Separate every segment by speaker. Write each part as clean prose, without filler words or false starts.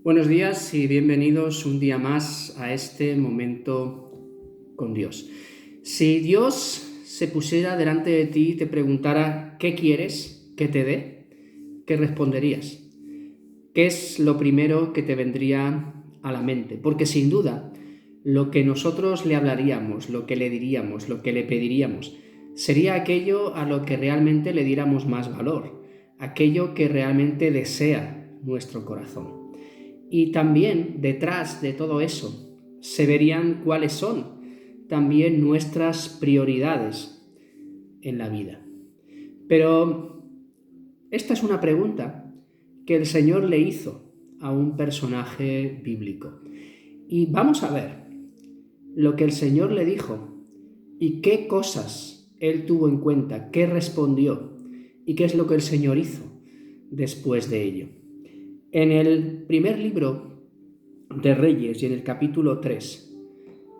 Speaker 1: Buenos días y bienvenidos un día más a este momento con Dios. Si Dios se pusiera delante de ti y te preguntara ¿qué quieres que te dé?, ¿qué responderías? ¿Qué es lo primero que te vendría a la mente? Porque sin duda lo que nosotros le hablaríamos, lo que le diríamos, lo que le pediríamos, sería aquello a lo que realmente le diéramos más valor, aquello que realmente desea nuestro corazón. Y también detrás de todo eso se verían cuáles son también nuestras prioridades en la vida. Pero esta es una pregunta que el Señor le hizo a un personaje bíblico. Y vamos a ver lo que el Señor le dijo y qué cosas Él tuvo en cuenta, qué respondió y qué es lo que el Señor hizo después de ello. En el primer libro de Reyes y en el capítulo 3,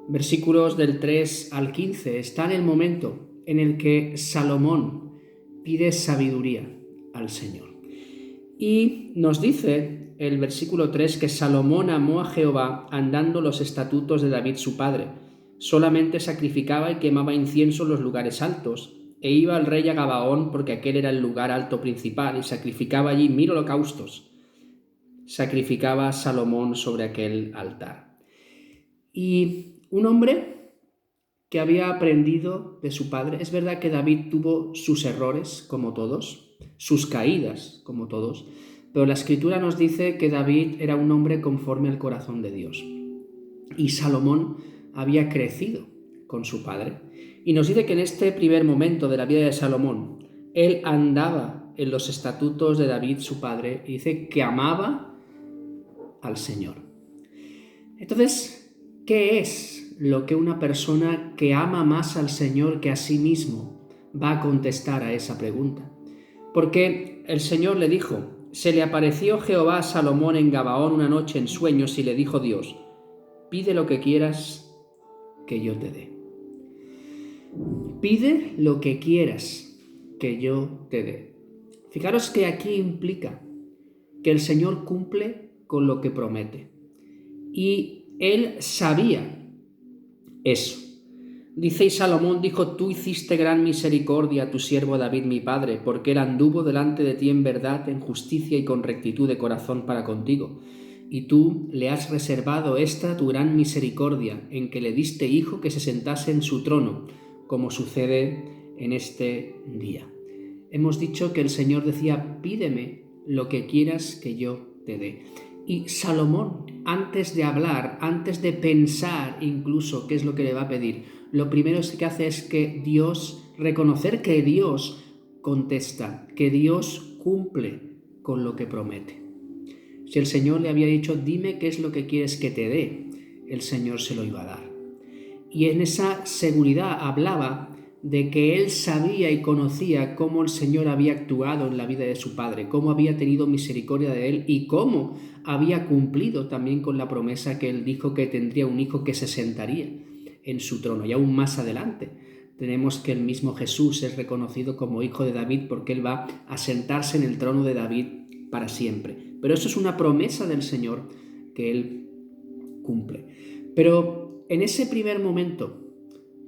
Speaker 1: versículos del 3 al 15, está en el momento en el que Salomón pide sabiduría al Señor. Y nos dice el versículo 3 que Salomón amó a Jehová andando los estatutos de David su padre. Solamente sacrificaba y quemaba incienso en los lugares altos, e iba al rey a Gabaón porque aquel era el lugar alto principal, y sacrificaba allí 1000 holocaustos. Sacrificaba a Salomón sobre aquel altar. Y un hombre que había aprendido de su padre. Es verdad que David tuvo sus errores, como todos, sus caídas, como todos, pero la Escritura nos dice que David era un hombre conforme al corazón de Dios. Y Salomón había crecido con su padre. Y nos dice que en este primer momento de la vida de Salomón, él andaba en los estatutos de David, su padre, y dice que amaba al Señor. Entonces, ¿qué es lo que una persona que ama más al Señor que a sí mismo va a contestar a esa pregunta? Porque el Señor le dijo: se le apareció Jehová a Salomón en Gabaón una noche en sueños y le dijo Dios: pide lo que quieras que yo te dé. Pide lo que quieras que yo te dé. Fijaros que aquí implica que el Señor cumple con lo que promete. Y él sabía eso. Dice: y Salomón dijo: tú hiciste gran misericordia a tu siervo David mi padre, porque él anduvo delante de ti en verdad, en justicia y con rectitud de corazón para contigo. Y tú le has reservado esta tu gran misericordia, en que le diste hijo que se sentase en su trono, como sucede en este día. Hemos dicho que el Señor decía: pídeme lo que quieras que yo te dé. Y Salomón, antes de hablar, antes de pensar incluso qué es lo que le va a pedir, lo primero que hace es que reconocer que Dios contesta, que Dios cumple con lo que promete. Si el Señor le había dicho: dime qué es lo que quieres que te dé, el Señor se lo iba a dar. Y en esa seguridad hablaba de que él sabía y conocía cómo el Señor había actuado en la vida de su padre, cómo había tenido misericordia de él y cómo había cumplido también con la promesa que él dijo que tendría un hijo que se sentaría en su trono. Y aún más adelante tenemos que el mismo Jesús es reconocido como hijo de David porque él va a sentarse en el trono de David para siempre. Pero eso es una promesa del Señor que él cumple. Pero en ese primer momento,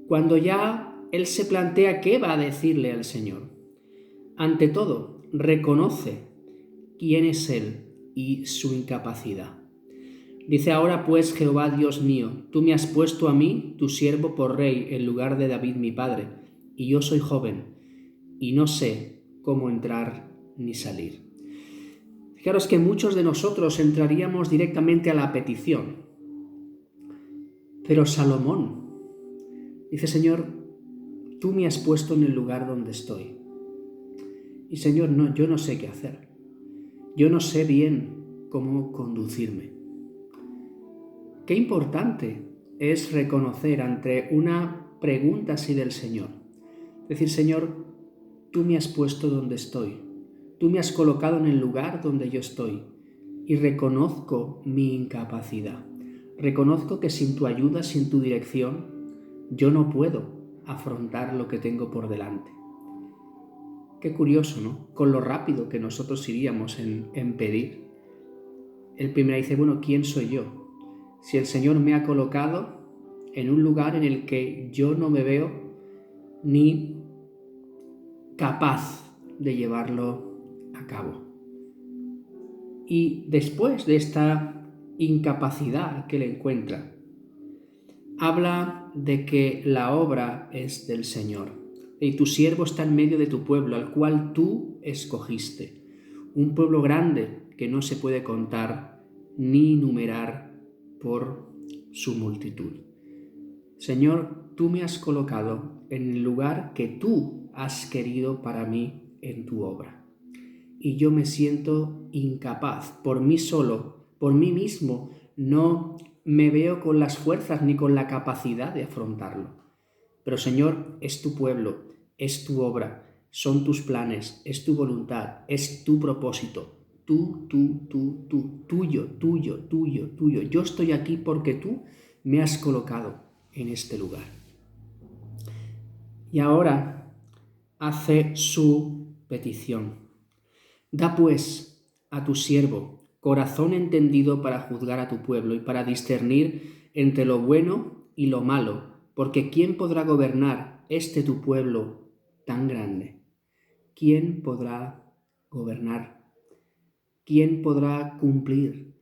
Speaker 1: cuando ya él se plantea qué va a decirle al Señor, ante todo, reconoce quién es él y su incapacidad. Dice: ahora pues, Jehová Dios mío, tú me has puesto a mí, tu siervo, por rey en lugar de David mi padre, y yo soy joven, y no sé cómo entrar ni salir. Fijaros que muchos de nosotros entraríamos directamente a la petición, pero Salomón dice: Señor, tú me has puesto en el lugar donde estoy. Y Señor, yo no sé qué hacer. Yo no sé bien cómo conducirme. Qué importante es reconocer ante una pregunta así del Señor. Decir: Señor, tú me has puesto donde estoy. Tú me has colocado en el lugar donde yo estoy. Y reconozco mi incapacidad. Reconozco que sin tu ayuda, sin tu dirección, yo no puedo afrontar lo que tengo por delante. Qué curioso, ¿no? Con lo rápido que nosotros iríamos en pedir. él primero dice, bueno, ¿quién soy yo? Si el Señor me ha colocado en un lugar en el que yo no me veo ni capaz de llevarlo a cabo. Y después de esta incapacidad que le encuentra, habla de que la obra es del Señor. Y tu siervo está en medio de tu pueblo, al cual tú escogiste. Un pueblo grande que no se puede contar ni numerar por su multitud. Señor, tú me has colocado en el lugar que tú has querido para mí en tu obra. Y yo me siento incapaz, por mí solo, por mí mismo, no me veo con las fuerzas ni con la capacidad de afrontarlo. Pero Señor, es tu pueblo, es tu obra, son tus planes, es tu voluntad, es tu propósito. Tuyo. Yo estoy aquí porque tú me has colocado en este lugar. Y ahora hace su petición. Da pues a tu siervo corazón entendido para juzgar a tu pueblo y para discernir entre lo bueno y lo malo, porque ¿quién podrá gobernar este tu pueblo tan grande? ¿Quién podrá gobernar? ¿Quién podrá cumplir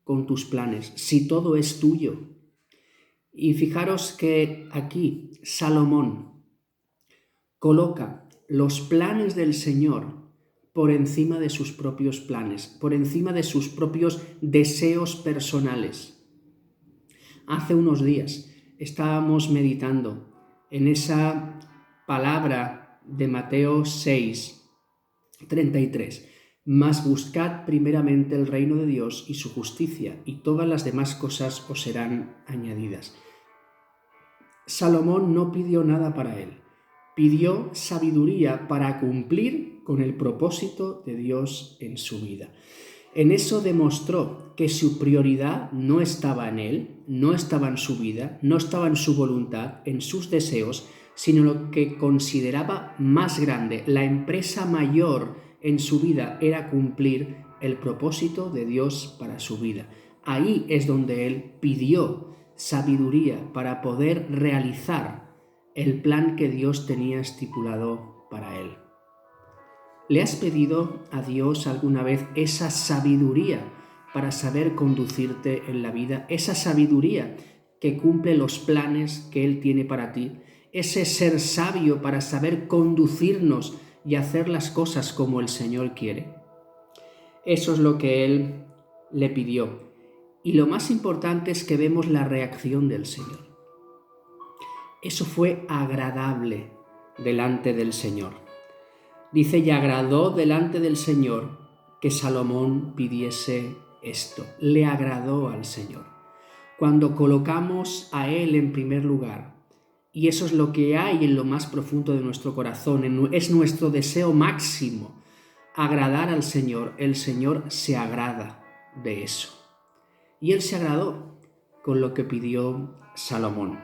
Speaker 1: con tus planes si todo es tuyo? Y fijaros que aquí Salomón coloca los planes del Señor por encima de sus propios planes, por encima de sus propios deseos personales. Hace unos días estábamos meditando en esa palabra de Mateo 6:33. Mas buscad primeramente el reino de Dios y su justicia, y todas las demás cosas os serán añadidas. Salomón no pidió nada para él. Pidió sabiduría para cumplir con el propósito de Dios en su vida. En eso demostró que su prioridad no estaba en él, no estaba en su vida, no estaba en su voluntad, en sus deseos, sino lo que consideraba más grande, la empresa mayor en su vida era cumplir el propósito de Dios para su vida. Ahí es donde él pidió sabiduría para poder realizar el plan que Dios tenía estipulado para él. ¿Le has pedido a Dios alguna vez esa sabiduría para saber conducirte en la vida? Esa sabiduría que cumple los planes que Él tiene para ti. Ese ser sabio para saber conducirnos y hacer las cosas como el Señor quiere. Eso es lo que Él le pidió. Y lo más importante es que vemos la reacción del Señor. Eso fue agradable delante del Señor. Dice, y agradó delante del Señor que Salomón pidiese esto. Le agradó al Señor. Cuando colocamos a Él en primer lugar, y eso es lo que hay en lo más profundo de nuestro corazón, es nuestro deseo máximo, agradar al Señor, el Señor se agrada de eso. Y Él se agradó con lo que pidió Salomón.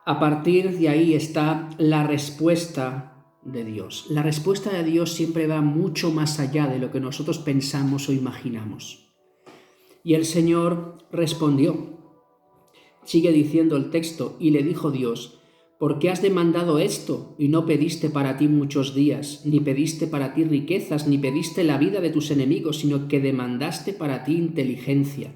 Speaker 1: A partir de ahí está la respuesta de Dios. La respuesta de Dios siempre va mucho más allá de lo que nosotros pensamos o imaginamos. Y el Señor respondió. Sigue diciendo el texto, y le dijo Dios, ¿por qué has demandado esto y no pediste para ti muchos días, ni pediste para ti riquezas, ni pediste la vida de tus enemigos, sino que demandaste para ti inteligencia,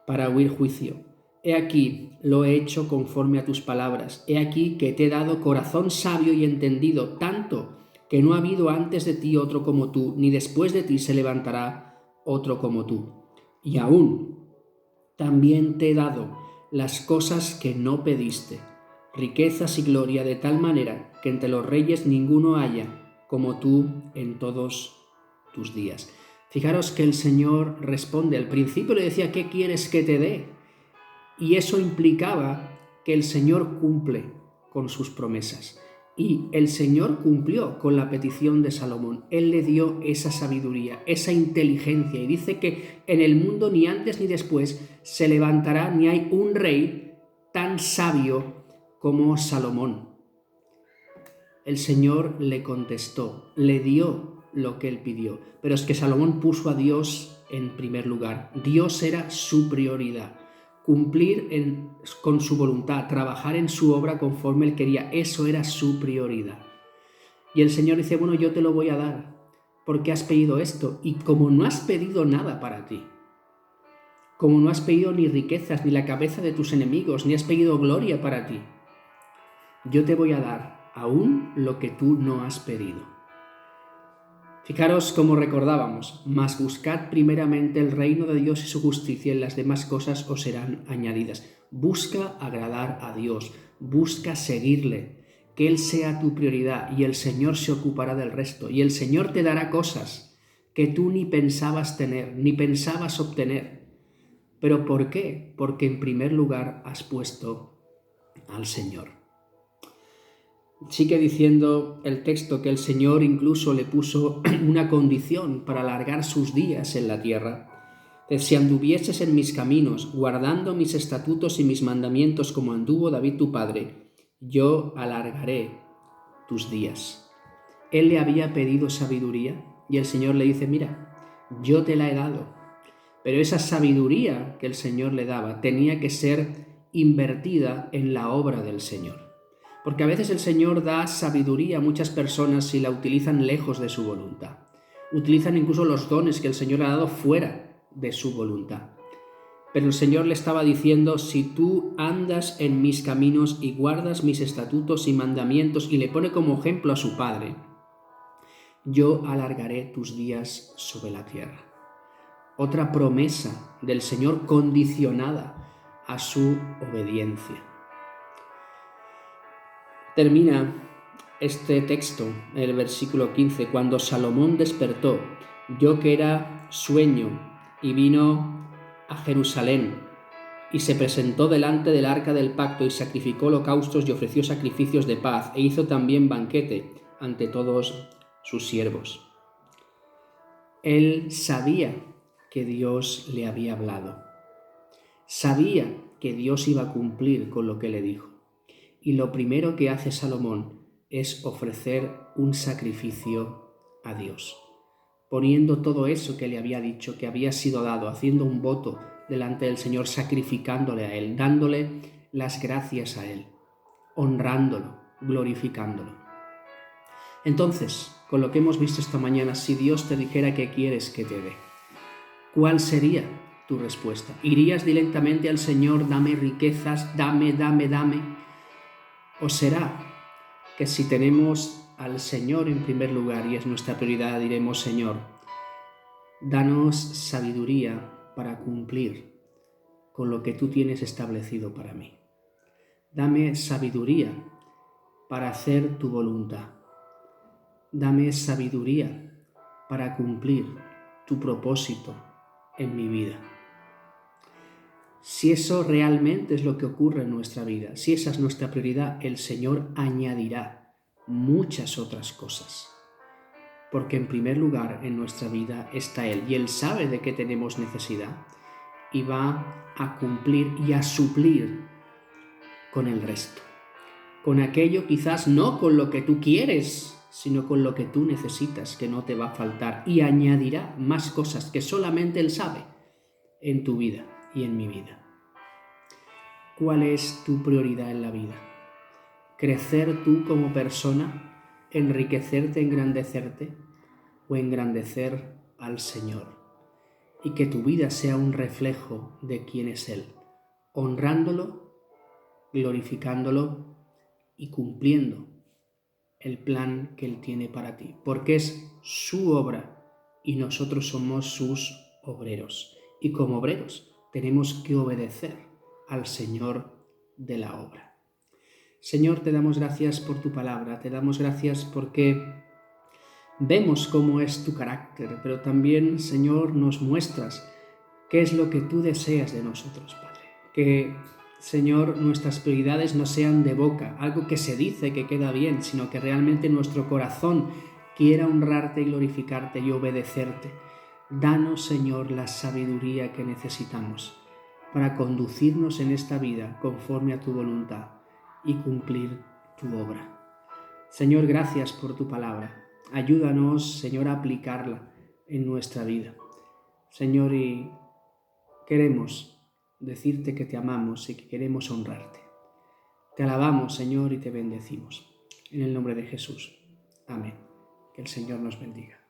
Speaker 1: para huir juicio? He aquí, lo he hecho conforme a tus palabras. He aquí que te he dado corazón sabio y entendido, tanto que no ha habido antes de ti otro como tú, ni después de ti se levantará otro como tú. Y aún, también te he dado las cosas que no pediste, riquezas y gloria, de tal manera que entre los reyes ninguno haya como tú en todos tus días. Fijaros que el Señor responde. Al principio le decía, ¿qué quieres que te dé? Y eso implicaba que el Señor cumple con sus promesas. Y el Señor cumplió con la petición de Salomón. Él le dio esa sabiduría, esa inteligencia. Y dice que en el mundo ni antes ni después se levantará ni hay un rey tan sabio como Salomón. El Señor le contestó, le dio lo que él pidió. Pero es que Salomón puso a Dios en primer lugar. Dios era su prioridad. Cumplir con su voluntad, trabajar en su obra conforme Él quería, eso era su prioridad. Y el Señor dice, bueno, yo te lo voy a dar, porque has pedido esto. Y como no has pedido nada para ti, como no has pedido ni riquezas, ni la cabeza de tus enemigos, ni has pedido gloria para ti, yo te voy a dar aún lo que tú no has pedido. Fijaros como recordábamos, mas buscad primeramente el reino de Dios y su justicia, y las demás cosas os serán añadidas. Busca agradar a Dios, busca seguirle, que Él sea tu prioridad y el Señor se ocupará del resto. Y el Señor te dará cosas que tú ni pensabas tener, ni pensabas obtener. ¿Pero por qué? Porque en primer lugar has puesto al Señor. Sigue diciendo el texto que el Señor incluso le puso una condición para alargar sus días en la tierra. Si anduvieses en mis caminos, guardando mis estatutos y mis mandamientos como anduvo David tu padre, yo alargaré tus días. Él le había pedido sabiduría y el Señor le dice, mira, yo te la he dado. Pero esa sabiduría que el Señor le daba tenía que ser invertida en la obra del Señor. Porque a veces el Señor da sabiduría a muchas personas si la utilizan lejos de su voluntad. Utilizan incluso los dones que el Señor ha dado fuera de su voluntad. Pero el Señor le estaba diciendo, si tú andas en mis caminos y guardas mis estatutos y mandamientos, y le pone como ejemplo a su Padre, yo alargaré tus días sobre la tierra. Otra promesa del Señor condicionada a su obediencia. Termina este texto, el versículo 15, cuando Salomón despertó, vio que era sueño y vino a Jerusalén y se presentó delante del arca del pacto y sacrificó holocaustos y ofreció sacrificios de paz e hizo también banquete ante todos sus siervos. Él sabía que Dios le había hablado, sabía que Dios iba a cumplir con lo que le dijo. Y lo primero que hace Salomón es ofrecer un sacrificio a Dios, poniendo todo eso que le había dicho, que había sido dado, haciendo un voto delante del Señor, sacrificándole a Él, dándole las gracias a Él, honrándolo, glorificándolo. Entonces, con lo que hemos visto esta mañana, si Dios te dijera qué quieres que te dé, ¿cuál sería tu respuesta? ¿Irías directamente al Señor, dame riquezas, dame? ¿O será que si tenemos al Señor en primer lugar y es nuestra prioridad, diremos, Señor, danos sabiduría para cumplir con lo que tú tienes establecido para mí? Dame sabiduría para hacer tu voluntad. Dame sabiduría para cumplir tu propósito en mi vida. Si eso realmente es lo que ocurre en nuestra vida, si esa es nuestra prioridad, el Señor añadirá muchas otras cosas. Porque en primer lugar en nuestra vida está Él y Él sabe de qué tenemos necesidad y va a cumplir y a suplir con el resto. Con aquello quizás no con lo que tú quieres, sino con lo que tú necesitas, que no te va a faltar, y añadirá más cosas que solamente Él sabe en tu vida y en mi vida. ¿Cuál es tu prioridad en la vida? ¿Crecer tú como persona? ¿Enriquecerte, engrandecerte? ¿O engrandecer al Señor? Y que tu vida sea un reflejo de quién es Él, honrándolo, glorificándolo y cumpliendo el plan que Él tiene para ti, porque es su obra y nosotros somos sus obreros. Y como obreros tenemos que obedecer al Señor de la obra. Señor, te damos gracias por tu palabra, te damos gracias porque vemos cómo es tu carácter, pero también, Señor, nos muestras qué es lo que tú deseas de nosotros, Padre. Que, Señor, nuestras prioridades no sean de boca, algo que se dice que queda bien, sino que realmente nuestro corazón quiera honrarte y glorificarte y obedecerte. Danos, Señor, la sabiduría que necesitamos para conducirnos en esta vida conforme a tu voluntad y cumplir tu obra. Señor, gracias por tu palabra. Ayúdanos, Señor, a aplicarla en nuestra vida. Señor, y queremos decirte que te amamos y que queremos honrarte. Te alabamos, Señor, y te bendecimos. En el nombre de Jesús. Amén. Que el Señor nos bendiga.